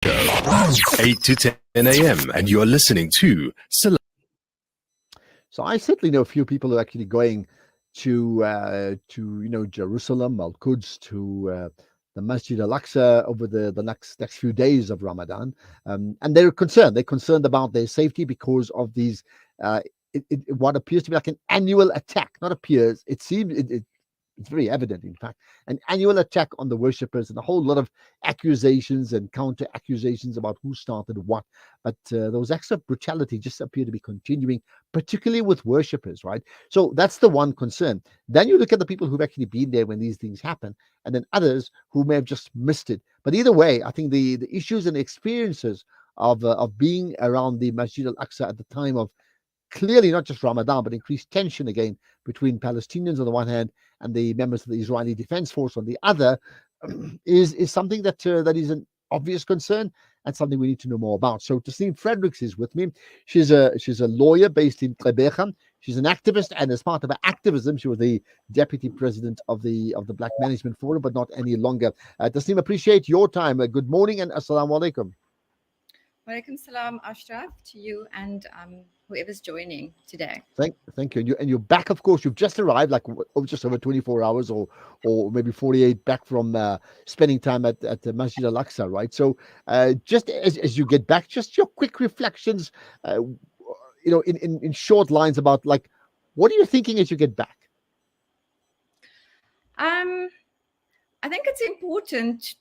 8 to 10 a.m. and you're listening to So I certainly know a few people who are actually going to Jerusalem, Al Quds, to the Masjid Al Aqsa over the next few days of Ramadan, and they're concerned. They're concerned about their safety because of these. What appears to be like an annual attack. Not appears. It seems. It's very evident, in fact, an annual attack on the worshippers and a whole lot of accusations and counter accusations about who started what. But those acts of brutality just appear to be continuing, particularly with worshippers, right? So that's the one concern. Then you look at the people who've actually been there when these things happen, and then others who may have just missed it. But either way, I think the issues and experiences of being around the Masjid Al Aqsa at the time of clearly not just Ramadan, but increased tension again between Palestinians on the one hand and the members of the Israeli Defense Force on the other, is something that is an obvious concern and something we need to know more about. So Tasneem Fredericks is with me. She's a lawyer based in Gqeberha. She's an activist, and as part of her activism, she was the deputy president of the Black Management Forum, but not any longer. Tasneem, appreciate your time. Good morning and assalamu alaikum. Walaikum salam, Ashraf, to you and whoever's joining today. Thank you. And you're back, of course. You've just arrived, like just over 24 hours or maybe 48 back from spending time at the Masjid Al Aqsa, right? So just as you get back, just your quick reflections, in short lines about like, what are you thinking as you get back? I think it's important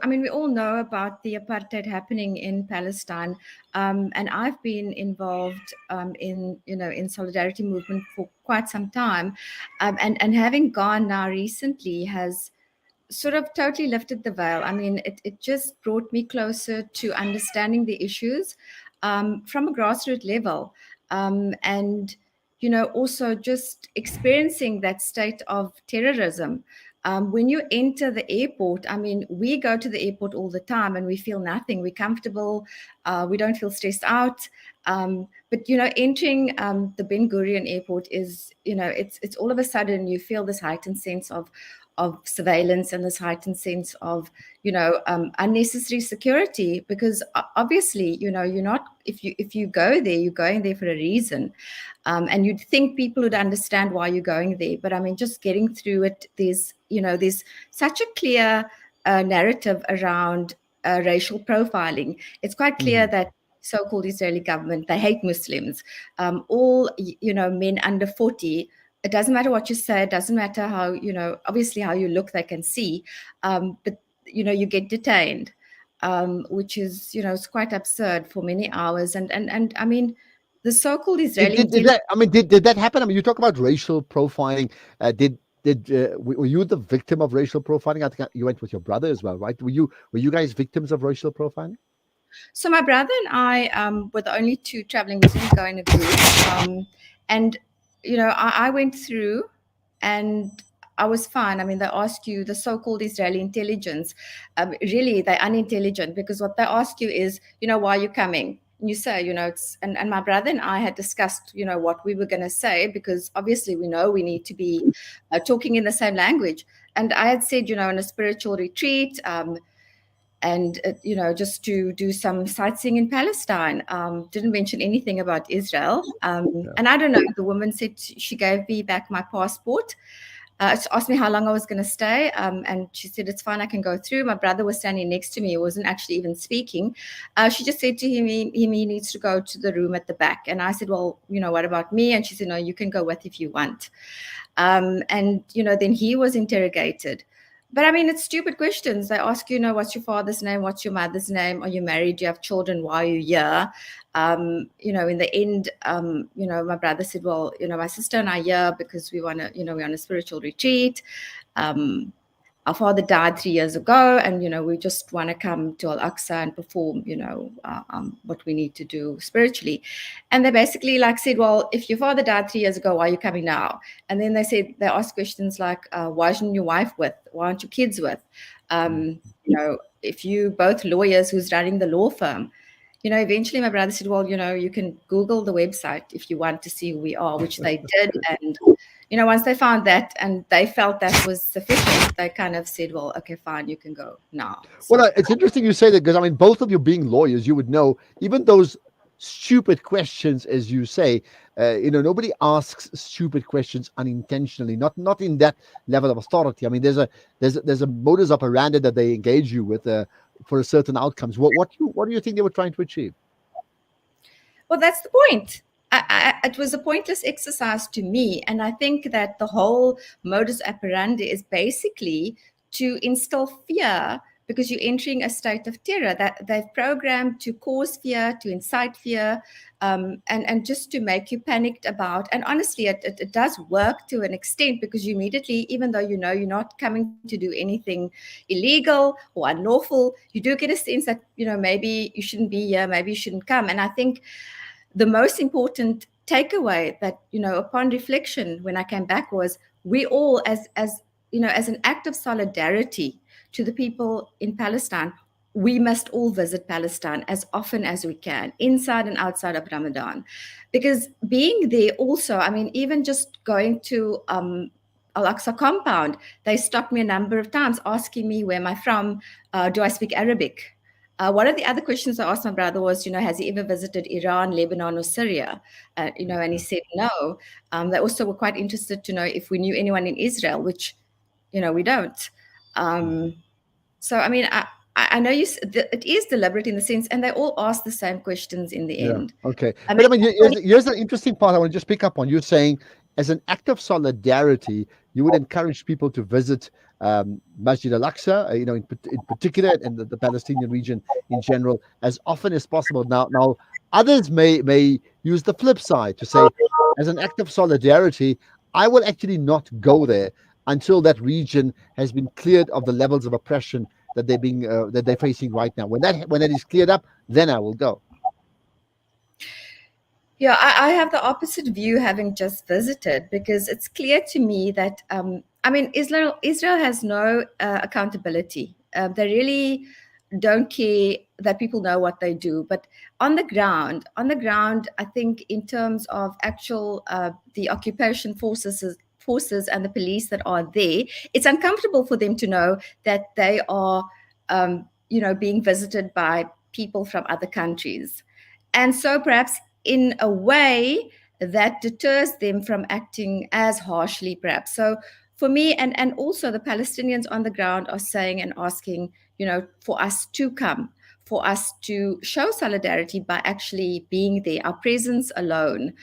we all know about the apartheid happening in Palestine, and I've been involved in solidarity movement for quite some time, and having gone now recently has sort of totally lifted the veil. I mean, it just brought me closer to understanding the issues from a grassroots level, and also just experiencing that state of terrorism. When you enter the airport, I mean, we go to the airport all the time and we feel nothing. We're comfortable. We don't feel stressed out. But entering the Ben Gurion airport is, it's all of a sudden you feel this heightened sense of surveillance and this heightened sense of, unnecessary security, because obviously, you're not, if you go there, you're going there for a reason. And you'd think people would understand why you're going there. But I mean, just getting through it, there's such a clear narrative around racial profiling. It's quite clear that so-called Israeli government, they hate Muslims. All, men under 40, it doesn't matter what you say, it doesn't matter how, obviously how you look, they can see, but, you get detained, which is, it's quite absurd for many hours. And I mean, the so-called Israeli... Did that happen? I mean, you talk about racial profiling. Were you the victim of racial profiling? I think you went with your brother as well, right? Were you guys victims of racial profiling? So my brother and I were the only two traveling. We didn't go in a group, and I went through, and I was fine. I mean, they ask you, the so-called Israeli intelligence, really they're unintelligent, because what they ask you is, why are you coming? And you say, it's, and my brother and I had discussed, what we were going to say, because obviously we know we need to be talking in the same language. And I had said, in a spiritual retreat, and just to do some sightseeing in Palestine. Didn't mention anything about Israel. And I don't know, the woman said she gave me back my passport. She asked me how long I was going to stay, and she said, it's fine, I can go through. My brother was standing next to me. He wasn't actually even speaking. She just said to him, he needs to go to the room at the back. And I said, well, what about me? And she said, no, you can go with if you want. And, then he was interrogated. But I mean, it's stupid questions. They ask you, what's your father's name? What's your mother's name? Are you married? Do you have children? Why are you here? In the end, my brother said, well, my sister and I are here because we want to, we're on a spiritual retreat. Our father died 3 years ago, and, we just want to come to Al Aqsa and perform, what we need to do spiritually. And they basically said, well, if your father died 3 years ago, why are you coming now? And then they asked questions like, why isn't your wife with? Why aren't your kids with? If you both lawyers, who's running the law firm? Eventually my brother said, well, you can Google the website if you want to see who we are, which they did. And, once they found that and they felt that was sufficient, they kind of said, well, okay, fine, you can go now. So, Well, it's interesting you say that, because I mean, both of you being lawyers, you would know even those stupid questions, as you say. Nobody asks stupid questions unintentionally. Not in that level of authority. I mean, there's a modus operandi that they engage you with for a certain outcomes. What do you think they were trying to achieve? well, that's the point. It was a pointless exercise to me. And I think that the whole modus operandi is basically to instill fear, because you're entering a state of terror that they've programmed to cause fear, to incite fear, and just to make you panicked about. And honestly, it does work to an extent, because you immediately, even though you're not coming to do anything illegal or unlawful, you do get a sense that, maybe you shouldn't be here, maybe you shouldn't come. And I think the most important takeaway that, upon reflection when I came back, was we all, as an act of solidarity to the people in Palestine, we must all visit Palestine as often as we can, inside and outside of Ramadan. Because being there also, I mean, even just going to Al Aqsa compound, they stopped me a number of times asking me, where am I from? Do I speak Arabic? One of the other questions I asked my brother was, has he ever visited Iran, Lebanon, or Syria? And he said no. They also were quite interested to know if we knew anyone in Israel, which, we don't. So, I mean, I know it is deliberate in the sense, and they all ask the same questions in the end. Okay. But I mean, here's the interesting part I want to just pick up on. You're saying, as an act of solidarity, you would encourage people to visit Masjid Al Aqsa, in particular, and the Palestinian region in general, as often as possible. Now, others may use the flip side to say, as an act of solidarity, I will actually not go there until that region has been cleared of the levels of oppression that they're facing right now. When that is cleared up, then I will go. Yeah, I have the opposite view, having just visited, because it's clear to me that Israel has no accountability. They really don't care that people know what they do. But on the ground, I think in terms of actual the occupation forces and the police that are there, it's uncomfortable for them to know that they are being visited by people from other countries. And so perhaps in a way that deters them from acting as harshly, perhaps. So for me, and also the Palestinians on the ground are saying and asking, for us to come, for us to show solidarity by actually being there. Our presence alone,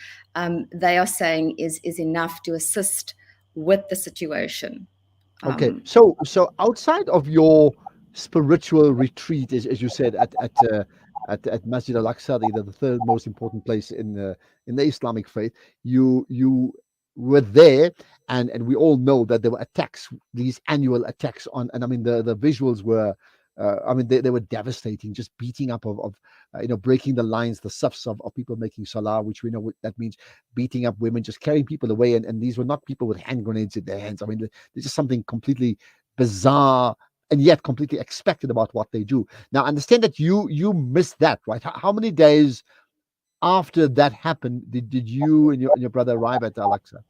they are saying, is enough to assist with the situation. Okay, so outside of your spiritual retreat, as you said, at Masjid Al Aqsa, the third most important place in the Islamic faith, you were there, and we all know that there were attacks, these annual attacks on, and I mean the visuals were, they were devastating, just beating up of breaking the lines, the safs of people making salah, which we know what that means, beating up women, just carrying people away, and these were not people with hand grenades in their hands. I mean, there's just something completely bizarre and yet completely expected about what they do. Now, understand that you missed that, right? How many days after that happened did you and your brother arrive at Al Aqsa?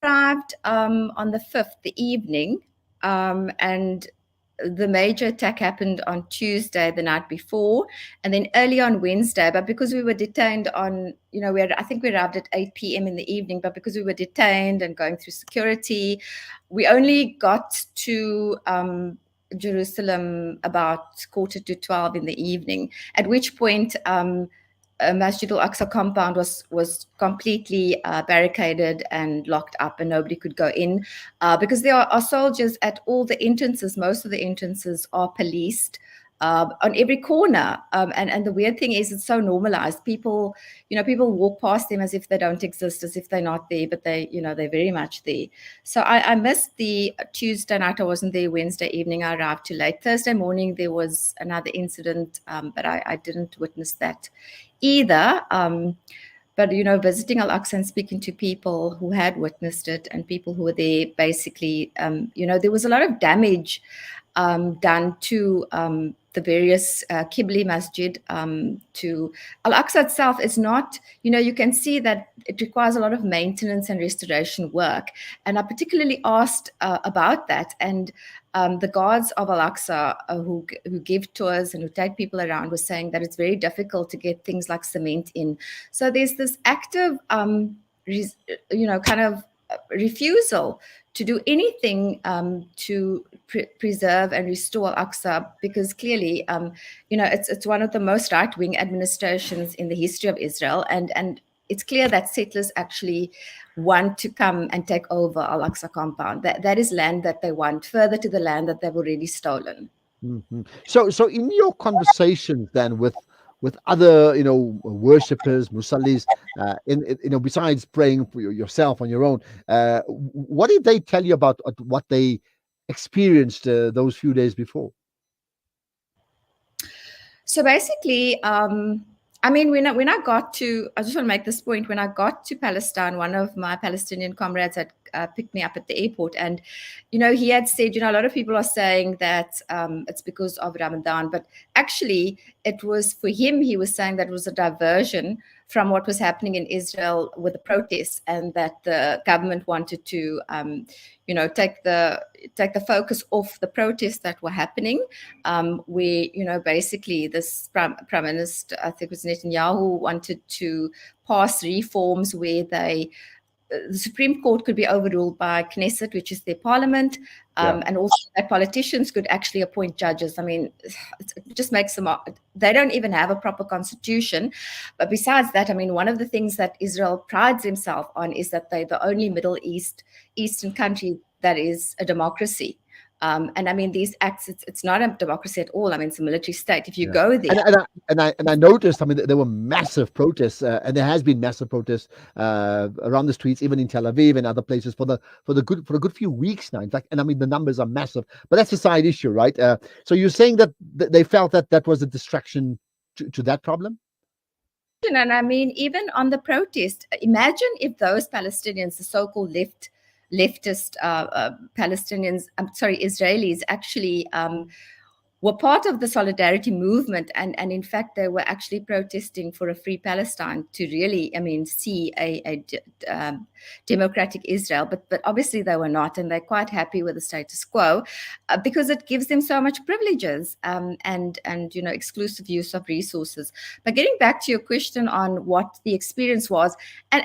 Arrived on the 5th, the evening, and the major attack happened on Tuesday, the night before, and then early on Wednesday. But because we were detained on, I think we arrived at 8 p.m. in the evening, but because we were detained and going through security, we only got to Jerusalem about 11:45 in the evening, at which point Masjid Al Aqsa compound was completely barricaded and locked up, and nobody could go in because there are soldiers at all the entrances. Most of the entrances are policed on every corner, and the weird thing is, it's so normalized. People walk past them as if they don't exist, as if they're not there, but they're very much there. So I missed the Tuesday night. I wasn't there. Wednesday evening I arrived too late. Thursday morning there was another incident, but I didn't witness that either. But visiting Al Aqsa and speaking to people who had witnessed it and people who were there, basically, there was a lot of damage done to the various Qibli Masjid to Al Aqsa itself is not, you can see that it requires a lot of maintenance and restoration work. And I particularly asked about that. And the guards of Al Aqsa who give tours and who take people around were saying that it's very difficult to get things like cement in. So there's this active, kind of refusal to do anything to preserve and restore Al-Aqsa, because clearly, it's one of the most right-wing administrations in the history of Israel, and it's clear that settlers actually want to come and take over Al-Aqsa compound. That is land that they want, further to the land that they've already stolen. Mm-hmm. So in your conversations then with other worshippers, musallis, besides praying for yourself on your own, what did they tell you about what they experienced those few days before? So basically, when I got to, I just want to make this point. When I got to Palestine, one of my Palestinian comrades had picked me up at the airport, and he had said, a lot of people are saying that it's because of Ramadan, but actually it was, for him, he was saying that it was a diversion from what was happening in Israel with the protests, and that the government wanted to take the focus off the protests that were happening, where basically this prime minister, I think it was Netanyahu, wanted to pass reforms where the Supreme Court could be overruled by Knesset, which is their parliament, and also that politicians could actually appoint judges. I mean, it just makes them, they don't even have a proper constitution. But besides that, one of the things that Israel prides himself on is that they're the only Middle Eastern country that is a democracy. And these acts, it's not a democracy at all. It's a military state. If you go there, and I noticed, there were massive protests, and there has been massive protests around the streets, even in Tel Aviv and other places for a good few weeks now. In fact, and the numbers are massive. But that's a side issue, right? So you're saying that they felt that was a distraction to that problem? And even on the protest, imagine if those Palestinians, the so-called leftist Israelis, actually were part of the solidarity movement, and in fact they were actually protesting for a free Palestine, to really see a democratic Israel, but obviously they were not, and they're quite happy with the status quo because it gives them so much privileges and exclusive use of resources. But getting back to your question on what the experience was, and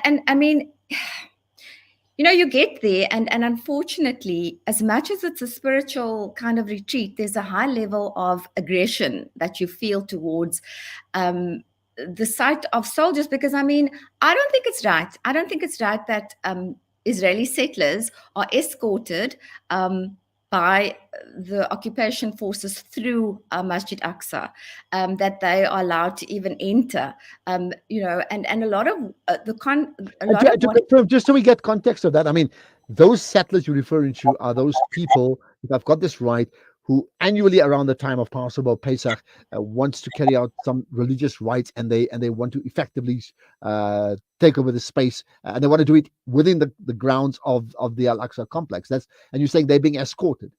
you get there, and unfortunately, as much as it's a spiritual kind of retreat, there's a high level of aggression that you feel towards the sight of soldiers, because I don't think it's right. I don't think it's right that Israeli settlers are escorted by the occupation forces through Masjid Aqsa, that they are allowed to even enter, and a lot of just so we get context of that, those settlers you're referring to are those people, if I've got this right, who annually around the time of Passover, Pesach, wants to carry out some religious rites, and they want to effectively take over the space, and they want to do it within the grounds of the Al Aqsa complex. And you're saying they're being escorted.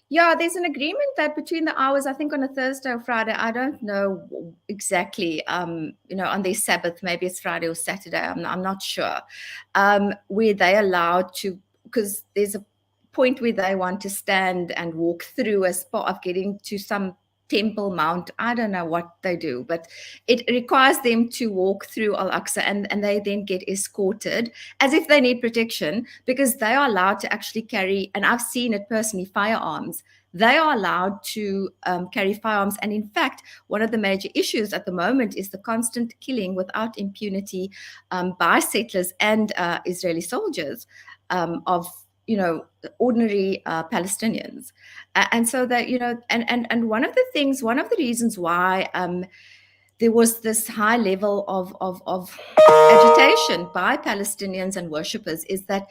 Yeah, there's an agreement that between the hours, I think on a Thursday or Friday, I don't know exactly, on their Sabbath, maybe it's Friday or Saturday, I'm not sure, where they're allowed to, because there's a point where they want to stand and walk through as part of getting to some temple mount. I don't know what they do, but it requires them to walk through Al Aqsa, and they then get escorted as if they need protection, because they are allowed to actually carry, and I've seen it personally, firearms. They are allowed to carry firearms. And in fact, one of the major issues at the moment is the constant killing without impunity by settlers and Israeli soldiers of ordinary Palestinians. And so that, and one of the reasons why there was this high level of agitation by Palestinians and worshippers is that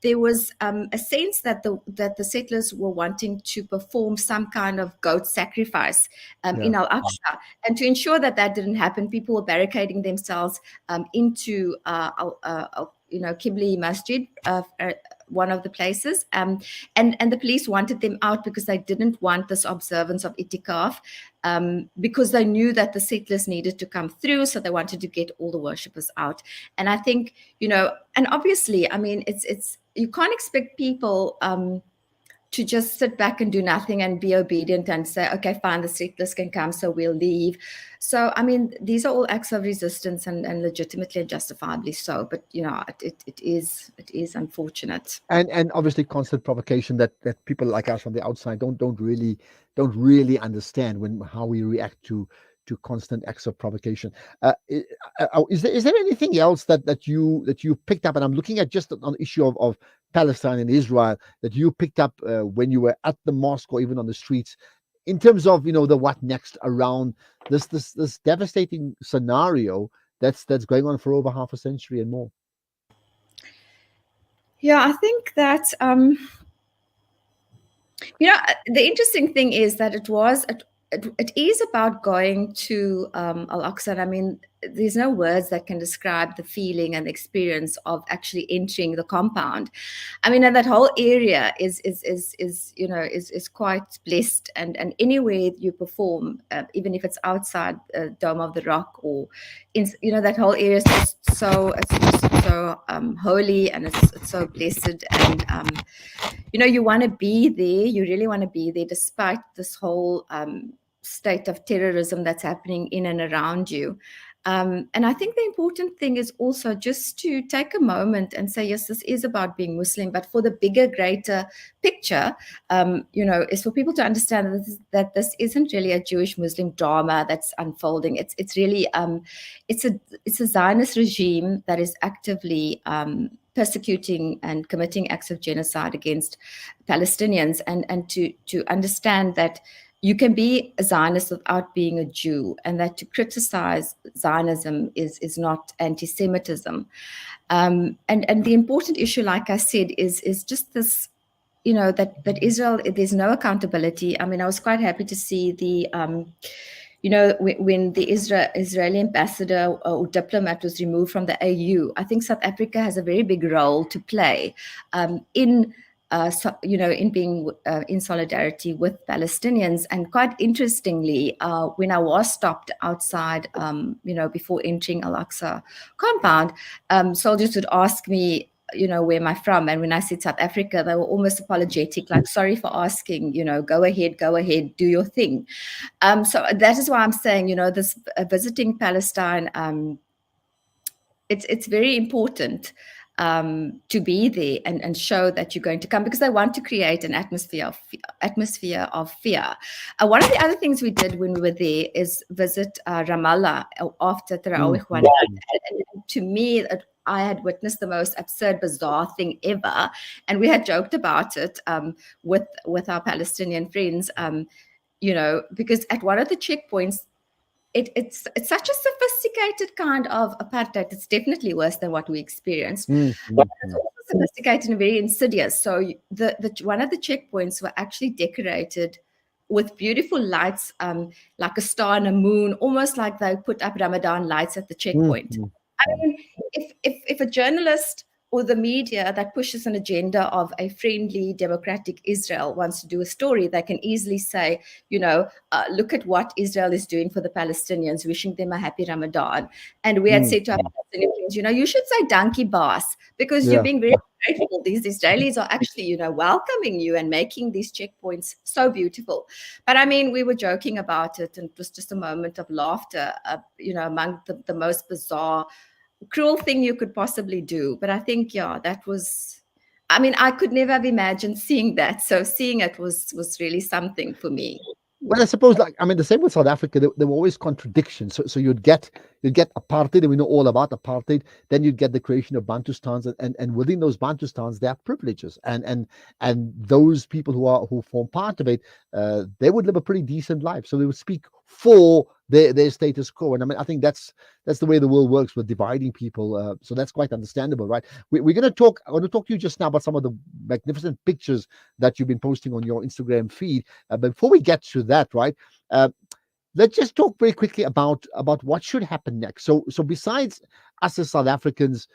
there was a sense that the settlers were wanting to perform some kind of goat sacrifice in Al Aqsa, and to ensure that didn't happen, people were barricading themselves into Qibli Masjid, one of the places, and the police wanted them out because they didn't want this observance of itikaf, because they knew that the settlers needed to come through, so they wanted to get all the worshippers out. And I think, and obviously, I mean, it's you can't expect people to just sit back and do nothing and be obedient and say, okay, fine, the settlers can come, so we'll leave. So, I mean, these are all acts of resistance, and legitimately and justifiably so. But, it is unfortunate. And obviously constant provocation that people like us from the outside don't really understand how we react to constant acts of provocation. Is there anything else that you picked up? And I'm looking at just on the issue of Palestine and Israel, that you picked up when you were at the mosque or even on the streets, in terms of the what next around this devastating scenario that's going on for over half a century and more. Yeah, I think that the interesting thing is that it is about going to Al Aqsa. I mean, there's no words that can describe the feeling and the experience of actually entering the compound. I mean, and that whole area is quite blessed, and anywhere you perform, even if it's outside Dome of the Rock, or that whole area is just so holy, and it's so blessed, and you want to be there. You really want to be there, despite this whole state of terrorism that's happening in and around you. And I think the important thing is also just to take a moment and say, yes, this is about being Muslim, but for the bigger, greater picture, is for people to understand that this isn't really a Jewish-Muslim drama that's unfolding. It's really it's a Zionist regime that is actively persecuting and committing acts of genocide against Palestinians, and to understand that you can be a Zionist without being a Jew, and that to criticize Zionism is not anti-Semitism. And the important issue, like I said, is just this, that Israel, there's no accountability. I mean, I was quite happy to see the when the Israeli ambassador or diplomat was removed from the AU. I think South Africa has a very big role to play in being in solidarity with Palestinians. And quite interestingly, when I was stopped outside, before entering Al Aqsa compound, soldiers would ask me, where am I from? And when I said South Africa, they were almost apologetic, like, sorry for asking, go ahead, do your thing. So that is why I'm saying, this visiting Palestine, it's very important to be there and show that you're going to come, because they want to create an atmosphere of fear. One of the other things we did when we were there is visit Ramallah after Tarawih one night. And to me, I had witnessed the most absurd, bizarre thing ever, and we had joked about it with our Palestinian friends. Because at one of the checkpoints, it's such a sophisticated kind of apartheid. It's definitely worse than what we experienced. But it's also sophisticated and very insidious. So the one of the checkpoints were actually decorated with beautiful lights, like a star and a moon, almost like they put up Ramadan lights at the checkpoint. I mean, if a journalist or the media that pushes an agenda of a friendly, democratic Israel wants to do a story, they can easily say, look at what Israel is doing for the Palestinians, wishing them a happy Ramadan. And we had said to our Palestinian friends, you should say donkey boss, because you're being very grateful. These Israelis are actually, welcoming you and making these checkpoints so beautiful. But I mean, we were joking about it, and it was just a moment of laughter, among the most bizarre, cruel thing you could possibly do. But I think, that was, I mean, I could never have imagined seeing that. So seeing it was really something for me. Well, I suppose, the same with South Africa. There were always contradictions. So you'd get apartheid, and we know all about apartheid. Then you'd get the creation of Bantustans, and within those Bantustans, there are privileges, and those people who form part of it, they would live a pretty decent life. So they would speak for their status quo. And I think that's the way the world works, with dividing people. So that's quite understandable, right? I'm going to talk to you just now about some of the magnificent pictures that you've been posting on your Instagram feed. But before we get to that, right? Let's just talk very quickly about what should happen next. So besides us as South Africans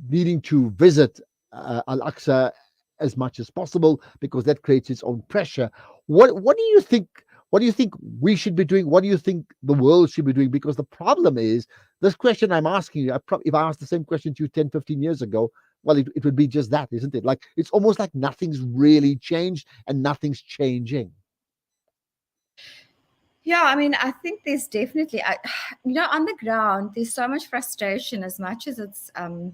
needing to visit Al Aqsa as much as possible, because that creates its own pressure. What do you think? What do you think we should be doing? What do you think the world should be doing? Because the problem is, this question I'm asking you, if I asked the same question to you 10, 15 years ago, well, it would be just that, isn't it? Like, it's almost like nothing's really changed and nothing's changing. Yeah, I mean, I think there's definitely, on the ground, there's so much frustration. The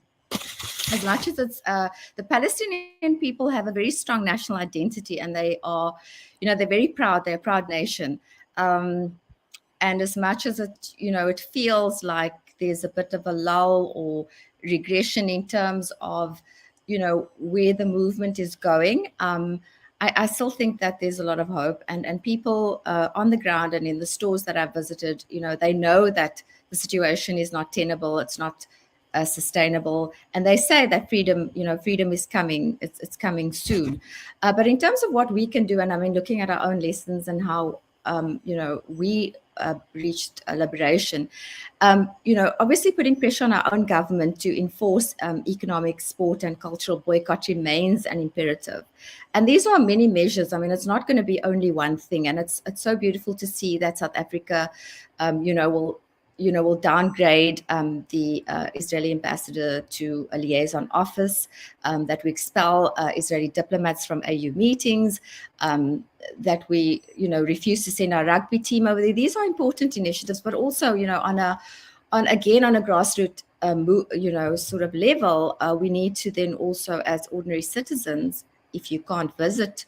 Palestinian people have a very strong national identity, and they are, they're very proud. They're a proud nation. And as much as it feels like there's a bit of a lull or regression in terms of, where the movement is going, I still think that there's a lot of hope, and people on the ground and in the stores that I've visited, they know that the situation is not tenable. It's not sustainable, and they say that freedom is coming. It's coming soon. But in terms of what we can do, and I mean, looking at our own lessons and how we reached a liberation, obviously putting pressure on our own government to enforce economic, sport, and cultural boycott remains an imperative. And these are many measures. I mean, it's not going to be only one thing. And it's so beautiful to see that South Africa, will downgrade the Israeli ambassador to a liaison office, that we expel Israeli diplomats from AU meetings, that we, refuse to send our rugby team over there. These are important initiatives, but also, on a grassroots, sort of level, we need to then also, as ordinary citizens, if you can't visit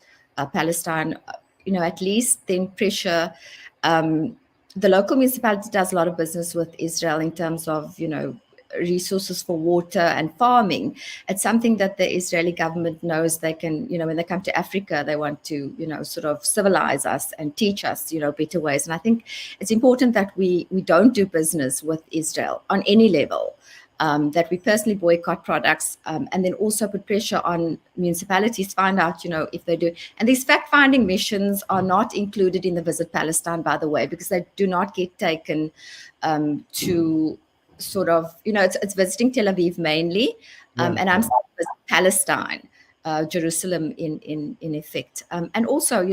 Palestine, at least then pressure. The local municipality does a lot of business with Israel in terms of, resources for water and farming. It's something that the Israeli government knows they can, when they come to Africa, they want to, sort of civilize us and teach us, better ways. And I think it's important that we don't do business with Israel on any level. That we personally boycott products, and then also put pressure on municipalities, find out, if they do. And these fact-finding missions are not included in the Visit Palestine, by the way, because they do not get taken to sort of, it's visiting Tel Aviv mainly, and I'm visiting Palestine, Jerusalem in effect. And also,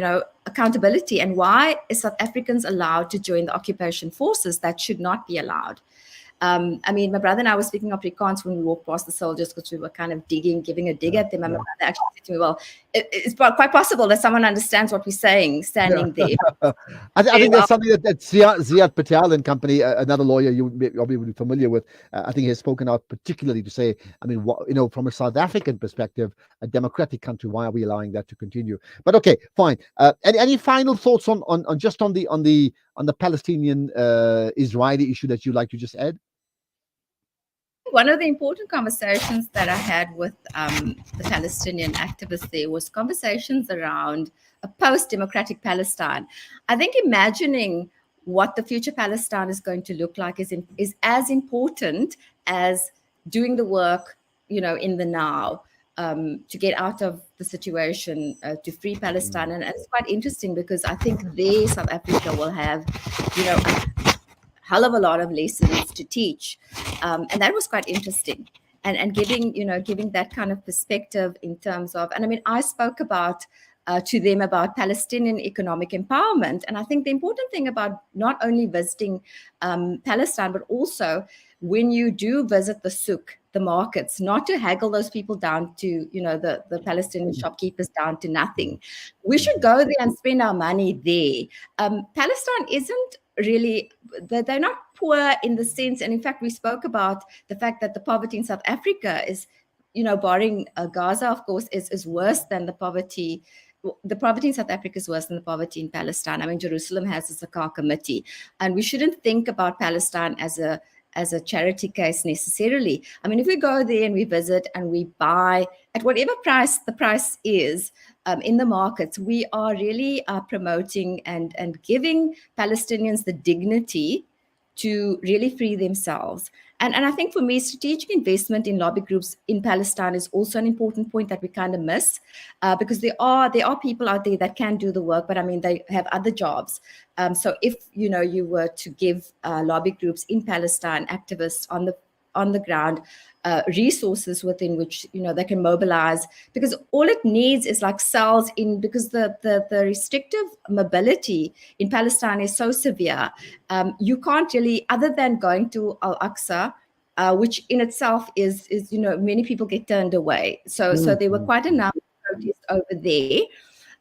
accountability, and why is South Africans allowed to join the occupation forces that should not be allowed? I mean, my brother and I were speaking Afrikaans when we walked past the soldiers, because we were kind of giving a dig at them. And my brother actually said to me, well, it's quite possible that someone understands what we're saying standing there. I think there's something that Ziad Patel and company, another lawyer you probably would be familiar with, I think has spoken out particularly to say, I mean, from a South African perspective, a democratic country, why are we allowing that to continue? But okay, fine. Any final thoughts on the Palestinian Israeli issue that you'd like to just add? One of the important conversations that I had with the Palestinian activists there was conversations around a post-democratic Palestine. I think imagining what the future Palestine is going to look like is as important as doing the work, in the now, to get out of the situation, to free Palestine. And it's quite interesting, because I think there South Africa will have, hell of a lot of lessons to teach, and that was quite interesting, and giving that kind of perspective in terms of, and I mean, I spoke about to them about Palestinian economic empowerment, and I think the important thing about not only visiting Palestine, but also when you do visit the souk, the markets, not to haggle those people down to, the Palestinian shopkeepers down to nothing. We should go there and spend our money there. Palestine isn't really, they're not poor in the sense, and in fact, we spoke about the fact that the poverty in South Africa is, barring Gaza, of course, is worse than the poverty. The poverty in South Africa is worse than the poverty in Palestine. I mean, Jerusalem has a Zakah committee, and we shouldn't think about Palestine as a charity case necessarily. I mean, if we go there and we visit and we buy at whatever price the price is in the markets, we are really promoting and giving Palestinians the dignity to really free themselves. And I think for me, strategic investment in lobby groups in Palestine is also an important point that we kind of miss, because there are people out there that can do the work, but I mean, they have other jobs. So if you were to give lobby groups in Palestine, activists on the ground resources within which, you know, they can mobilize, because all it needs is like cells in, because the restrictive mobility in Palestine is so severe. You can't really, other than going to Al Aqsa, which in itself is, you know, many people get turned away. So there were quite a number of protests over there.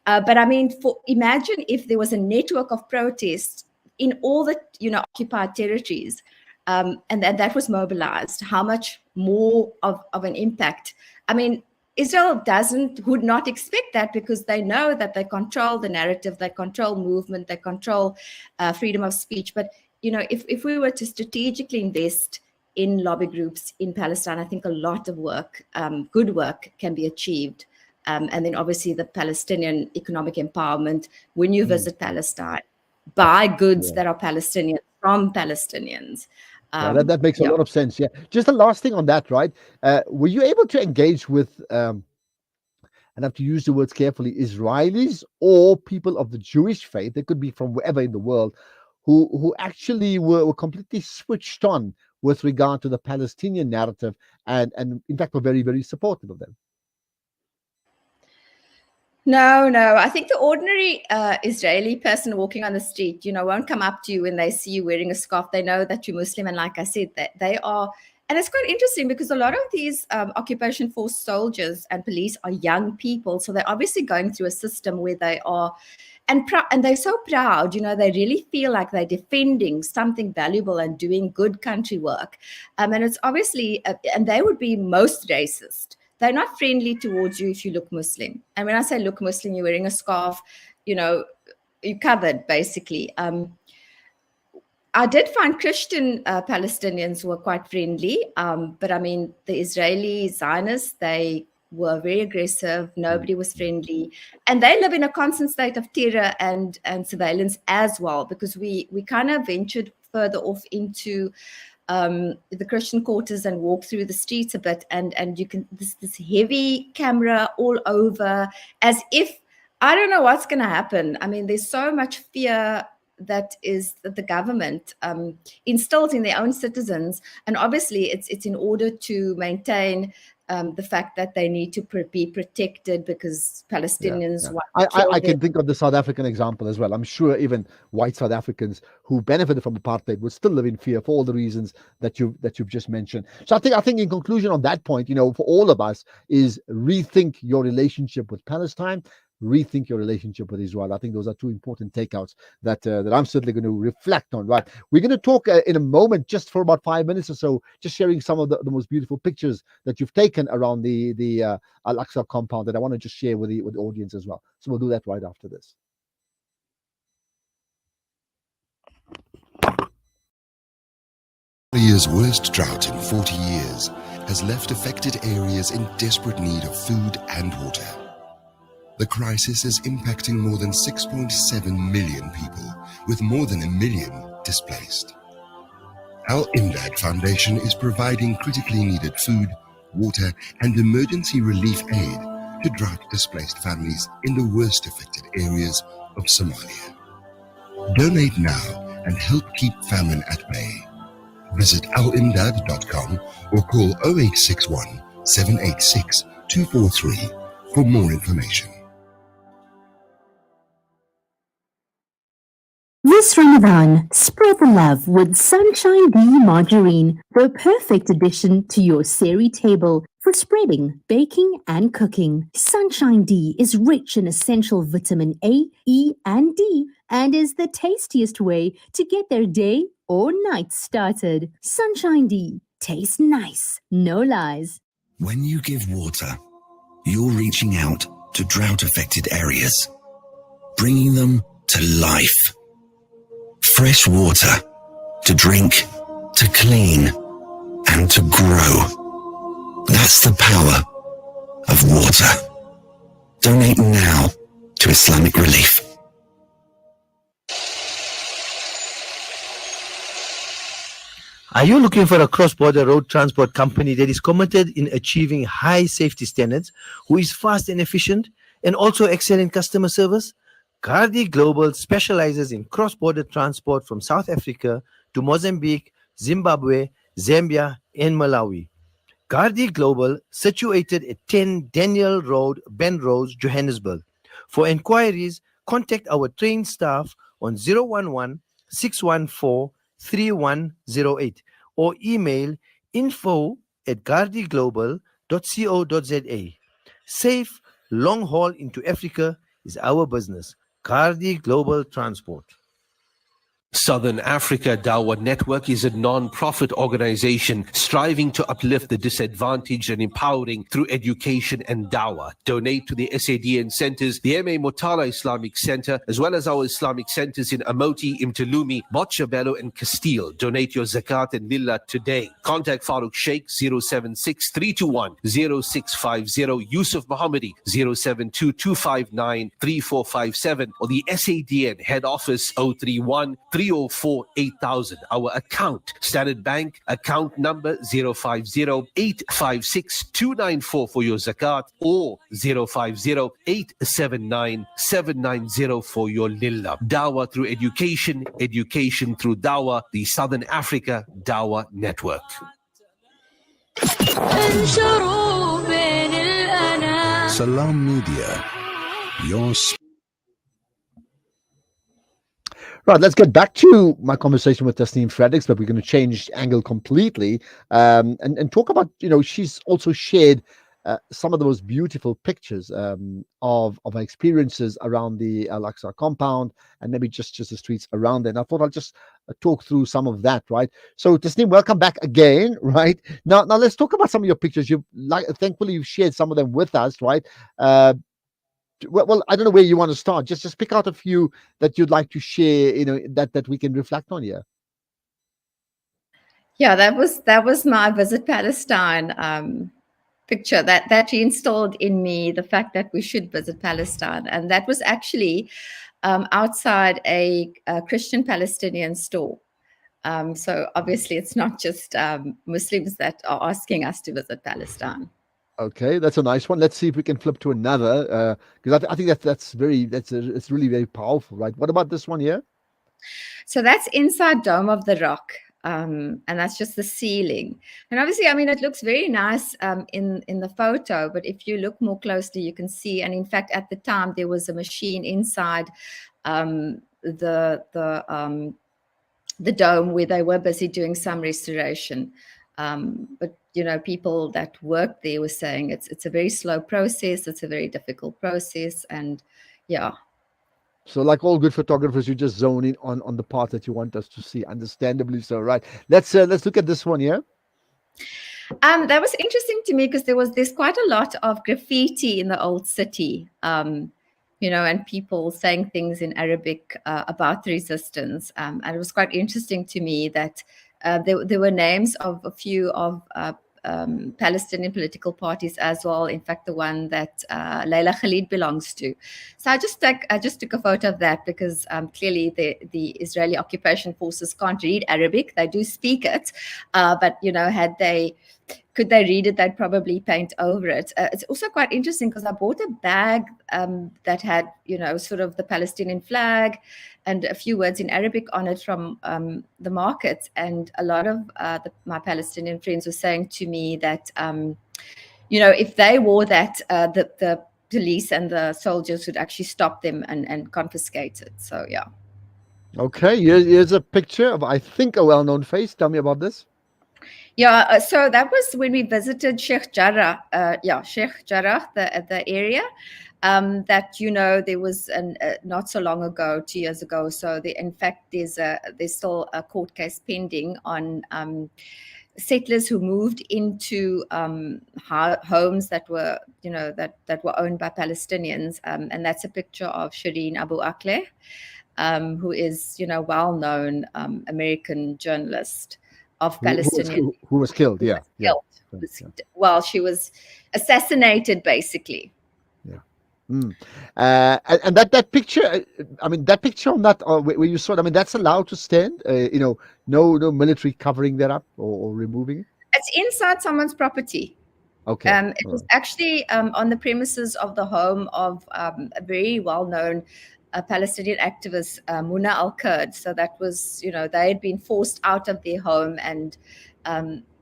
But I mean, imagine if there was a network of protests in all the, you know, occupied territories, and that was mobilized, how much more of an impact. I mean, Israel would not expect that, because they know that they control the narrative, they control movement, they control freedom of speech. But, you know, if we were to strategically invest in lobby groups in Palestine, I think a lot of work, good work, can be achieved. And then obviously the Palestinian economic empowerment. When you visit Palestine, buy goods that are Palestinian from Palestinians. That makes a lot of sense. Yeah. Just the last thing on that, right? Were you able to engage with, and I have to use the words carefully, Israelis or people of the Jewish faith? They could be from wherever in the world, who actually were completely switched on with regard to the Palestinian narrative, and in fact were very, very supportive of them. No. I think the ordinary Israeli person walking on the street, you know, won't come up to you when they see you wearing a scarf. They know that you're Muslim. And like I said, that they are, and it's quite interesting because a lot of these occupation force soldiers and police are young people. So they're obviously going through a system where they are, and they're so proud, you know, they really feel like they're defending something valuable and doing good country work. And it's obviously, and they would be most racist. They're not friendly towards you if you look Muslim. And when I say look Muslim, you're wearing a scarf, you know, you're covered, basically. I did find Christian Palestinians were quite friendly. But I mean, the Israeli Zionists, they were very aggressive. Nobody was friendly. And they live in a constant state of terror and surveillance as well, because we kind of ventured further off into the Christian quarters and walk through the streets a bit, and you can this heavy camera all over, as if I don't know what's going to happen. I mean, there's so much fear that the government instills in their own citizens, and obviously it's in order to maintain the fact that they need to be protected because Palestinians want to kill I can them. think of the South African example as well. I'm sure even white South Africans who benefited from apartheid would still live in fear for all the reasons that you've just mentioned. So I think in conclusion on that point, you know, for all of us, is rethink your relationship with Palestine, rethink your relationship with Israel. I think those are two important takeouts that I'm certainly going to reflect on. Right, we're going to talk in a moment, just for about 5 minutes or so, just sharing some of the most beautiful pictures that you've taken around the Al Aqsa compound that I want to just share with the audience as well. So we'll do that right after this. Australia's worst drought in 40 years has left affected areas in desperate need of food and water. The crisis is impacting more than 6.7 million people, with more than 1 million displaced. Al Imdad Foundation is providing critically needed food, water, and emergency relief aid to drought-displaced families in the worst affected areas of Somalia. Donate now and help keep famine at bay. Visit alimdad.com or call 0861 786 243 for more information. This Ramadan, spread the love with Sunshine D margarine, the perfect addition to your seri table for spreading, baking, and cooking. Sunshine D is rich in essential vitamin A, E, and D, and is the tastiest way to get their day or night started. Sunshine D tastes nice, no lies. When you give water, you're reaching out to drought-affected areas, bringing them to life. Fresh water to drink, to clean, and to grow. That's the power of water. Donate now to Islamic Relief. Are you looking for a cross-border road transport company that is committed in achieving high safety standards, who is fast and efficient, and also excel in customer service? Gardi Global specializes in cross-border transport from South Africa to Mozambique, Zimbabwe, Zambia, in Malawi. Gardi Global, situated at 10 Daniel Road, Benrose, Johannesburg. For inquiries, contact our trained staff on 011 614 3108 or email info@gardiglobal.co.za. Safe long haul into Africa is our business. Gardi Global Transport. Southern Africa Dawah Network is a non-profit organization striving to uplift the disadvantaged and empowering through education and dawah. Donate to the SADN centers, the M.A. Motala Islamic Center, as well as our Islamic centers in Amoti, Imtalumi, Botshabelo, and Castile. Donate your zakat and lillah today. Contact Farooq Sheikh 076 321 0650, Yusuf Mohammadi 072 259 3457, or the SADN head office 031 304 8000. Our account, Standard Bank, account number 050 856 294 for your zakat, or 050 879 790 for your lillah. Dawah through education, education through dawah, the Southern Africa Dawah Network. Salam Media, your Right, let's get back to my conversation with Tasneem Fredericks, but we're going to change angle completely and talk about, she's also shared some of the most beautiful pictures of her experiences around the Al Aqsa compound and maybe just the streets around there. And I thought I'll just talk through some of that, right? So Tasneem, welcome back again, right? Now let's talk about some of your pictures. Thankfully you've shared some of them with us, right? Well, I don't know where you want to start. Just pick out a few that you'd like to share, that we can reflect on here. Yeah, that was my Visit Palestine picture that reinstalled in me the fact that we should visit Palestine, and that was actually outside a Christian Palestinian store. So obviously, it's not just Muslims that are asking us to visit Palestine. Okay, that's a nice one. Let's see if we can flip to another, because I think it's really very powerful, right? What about this one here? So that's inside Dome of the Rock, and that's just the ceiling. And obviously, I mean, it looks very nice in the photo, but if you look more closely, you can see. And in fact, at the time, there was a machine inside the dome where they were busy doing some restoration. But people that worked there were saying it's a very slow process. It's a very difficult process, and yeah. So, like all good photographers, you just zone in on the part that you want us to see. Understandably so, right? Let's look at this one here. That was interesting to me because there's quite a lot of graffiti in the old city. And people saying things in Arabic about the resistance. And it was quite interesting to me that there were names of a few of Palestinian political parties as well. In fact, the one that Leila Khalid belongs to. So I just took a photo of that because clearly the Israeli occupation forces can't read Arabic. They do speak it, but could they read it, they'd probably paint over it. It's also quite interesting because I bought a bag that had, sort of the Palestinian flag and a few words in Arabic on it from the market. And a lot of my Palestinian friends were saying to me that, if they wore that, the police and the soldiers would actually stop them and confiscate it. So, yeah. Okay, here's a picture of, I think, a well-known face. Tell me about this. Yeah, so that was when we visited Sheikh Jarrah, Sheikh Jarrah, the area that, there was not so long ago, 2 years ago. So in fact, there's still a court case pending on settlers who moved into homes that were, that were owned by Palestinians. And that's a picture of Shireen Abu Akleh, who is, well-known American journalist of Palestinian. Who was killed, yeah. Well, she was assassinated, basically. Yeah. And that picture, I mean, that picture on that, where you saw it, I mean, that's allowed to stand, no military covering that up or removing it? It's inside someone's property. Okay. It was actually on the premises of the home of a very well-known Palestinian activist, Masjid Al Aqsa. So that was, they had been forced out of their home, and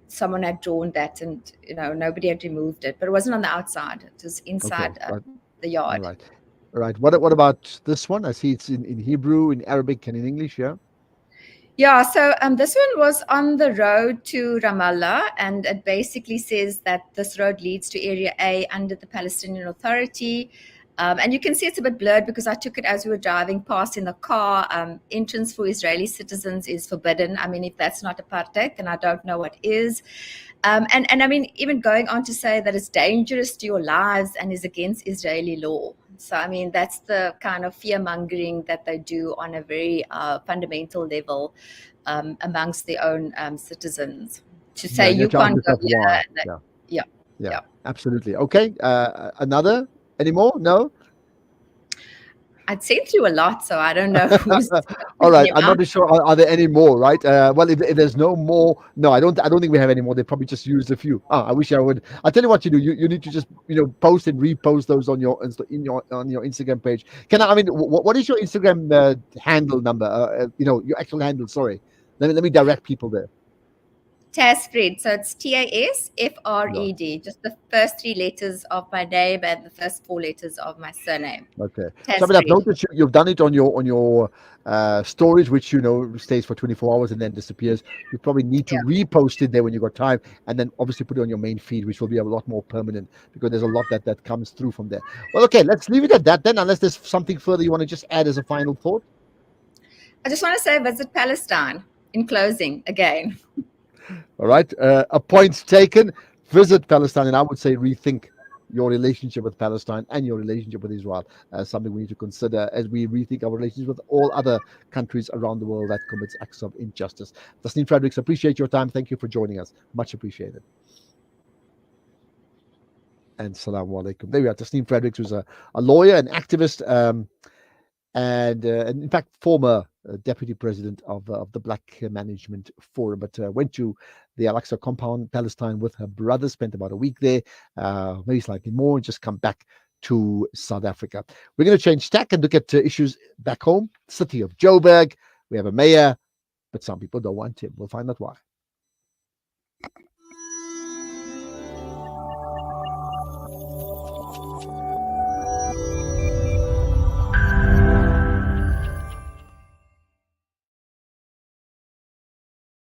someone had drawn that, and nobody had removed it, but it wasn't on the outside; it was inside right. the yard. All right. What about this one? I see it's in Hebrew, in Arabic, and in English. Yeah. Yeah, so this one was on the road to Ramallah, and it basically says that this road leads to Area A under the Palestinian Authority. And you can see it's a bit blurred because I took it as we were driving past in the car. Entrance for Israeli citizens is forbidden. I mean, if that's not apartheid, then I don't know what is. And I mean, even going on to say that it's dangerous to your lives and is against Israeli law. So, I mean, that's the kind of fear-mongering that they do on a very fundamental level amongst their own citizens. To say you can't go here. Yeah, absolutely. Okay, another? Any more? No? I'd seen through a lot, so I don't know who's. All right, I'm not sure. Are there any more? Right? Well, if there's no more, no, I don't think we have any more. They probably just used a few. I wish I would. I'll tell you what you do. You need to just post and repost those on your Instagram page. I mean, what is your Instagram handle number? Your actual handle. Sorry, let me direct people there. Tasfred, so it's TASFRED, just the first 3 letters of my name and the first 4 letters of my surname. Okay. So, I've noticed you've done it on your stories, which stays for 24 hours and then disappears. You probably need to repost it there when you got time, and then obviously put it on your main feed, which will be a lot more permanent because there's a lot that comes through from there. Well, okay, let's leave it at that then, unless there's something further you want to just add as a final thought. I just want to say visit Palestine in closing again. All right, a point taken. Visit Palestine, and I would say rethink your relationship with Palestine and your relationship with Israel as something we need to consider as we rethink our relations with all other countries around the world that commits acts of injustice. Tasneem Fredericks, appreciate your time. Thank you for joining us. Much appreciated. And Assalamu alaikum. There we are. Tasneem Fredericks was a lawyer, an activist, and in fact, former deputy president of the Black Management Forum, but went to the Al Aqsa compound, Palestine, with her brother, spent about a week there, maybe slightly more, and just come back to South Africa. We're going to change tack and look at issues back home. City of Joburg, we have a mayor, but some people don't want him. We'll find out why.